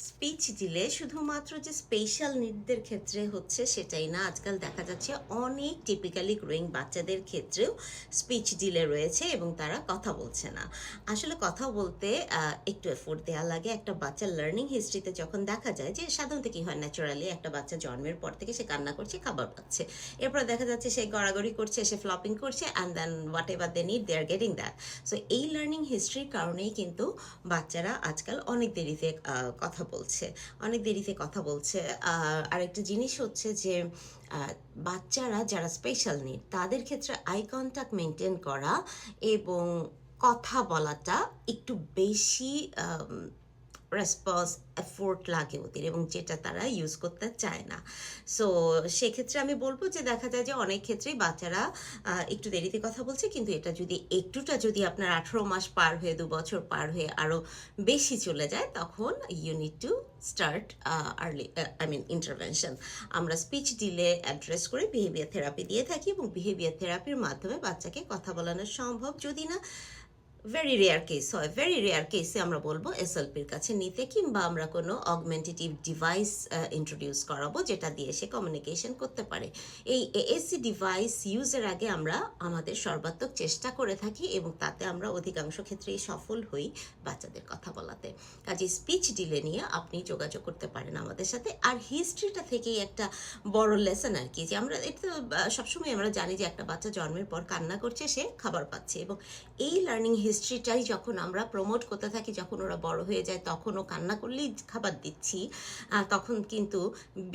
Speech দিলে শুধুমাত্র যে স্পেশাল নিডদের ক্ষেত্রে হচ্ছে সেটাই না, আজকাল দেখা যাচ্ছে অনেক টিপিক্যালি গ্রোয়িং বাচ্চাদের ক্ষেত্রেও স্পিচ ডিলে রয়েছে এবং তারা কথা বলছে না। আসলে কথা বলতে একটু এফোর্ট দেওয়া লাগে। একটা বাচ্চার লার্নিং হিস্ট্রিতে যখন দেখা যায় যে সাধারণত কী হয়, ন্যাচারালি একটা বাচ্চা জন্মের পর থেকে সে কান্না করছে, খাবার পাচ্ছে, এরপর দেখা যাচ্ছে সে গড়াগড়ি করছে, সে ফ্লপিং করছে, and then whatever they need they are getting that. So এই লার্নিং হিস্ট্রির কারণেই কিন্তু বাচ্চারা আজকাল অনেক দেরিতে কথা বলছে, অনেক দেরিতে কথা বলছে। আরেকটা জিনিস হচ্ছে যে বাচ্চারা যারা স্পেশাল নিড তাদের ক্ষেত্রে আই কন্ট্যাক্ট মেনটেন করা এবং কথা বলাটা একটু বেশি রেসপন্স এফোর্ট লাগে ওদের, এবং যেটা তারা ইউজ করতে চায় না। সো সেক্ষেত্রে আমি বলবো যে দেখা যায় যে অনেক ক্ষেত্রেই বাচ্চারা একটু দেরিতে কথা বলছে, কিন্তু এটা যদি আপনার 18 মাস পার হয়ে 2 বছর পার হয়ে আরও বেশি চলে যায়, তখন you need to start early intervention. আমরা স্পিচ ডিলে অ্যাড্রেস করে বিহেভিয়ার থেরাপি দিয়ে থাকি, এবং বিহেভিয়ার থেরাপির মাধ্যমে বাচ্চাকে কথা বলানো সম্ভব। যদি না ভেরি রেয়ার কেস হয়, ভেরি রেয়ার কেসে আমরা বলবো এসএলপির কাছে নিতে, কিংবা আমরা কোনো অগমেন্টেটিভ ডিভাইস ইন্ট্রোডিউস করাবো যেটা দিয়ে সে কমিউনিকেশন করতে পারে। এই এএসসি ডিভাইস ইউজের আগে আমরা আমাদের সর্বাত্মক চেষ্টা করে থাকি, এবং তাতে আমরা অধিকাংশ ক্ষেত্রেই সফল হই বাচ্চাদের কথা বলাতে। কাজে স্পিচ ডিলে নিয়ে আপনি যোগাযোগ করতে পারেন আমাদের সাথে। আর হিস্ট্রিটা থেকেই একটা বড় লেসন আর কি, যে আমরা এটা সবসময় আমরা জানি যে একটা বাচ্চা জন্মের পর কান্না করছে, সে খাবার পাচ্ছে, এবং এই লার্নিং হিস্ট্রিটাই যখন আমরা প্রমোট করতে থাকি, যখন ওরা বড় হয়ে যায় তখনও কান্না করলেই খাবার দিচ্ছি, তখন কিন্তু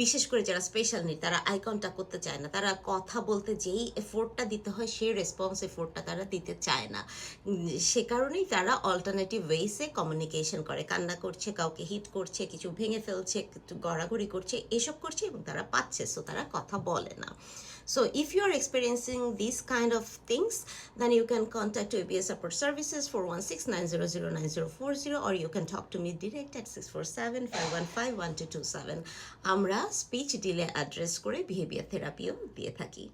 বিশেষ করে যারা স্পেশাল নিড তারা আই কন্ট্যাক্ট করতে চায় না, তারা কথা বলতে যেই এফোর্টটা দিতে হয় সেই রেসপন্স এফোর্টটা তারা দিতে চায় না। সে কারণেই তারা অল্টারনেটিভ ওয়েসে কমিউনিকেশন করে, কান্না করছে, কাউকে হিট করছে, কিছু ভেঙে ফেলছে, একটু গড়াগড়ি করছে, এসব করছে, এবং তারা পাচ্ছে, সো তারা কথা বলে না। So if you are experiencing these kind of things, then you can contact OABS Support Services 416-900-9040, or you can talk to me direct at 647-515-1227. আমরা স্পিচ ডিলে অ্যাড্রেস করে বিহেভিয়ার থেরাপিও দিয়ে থাকি।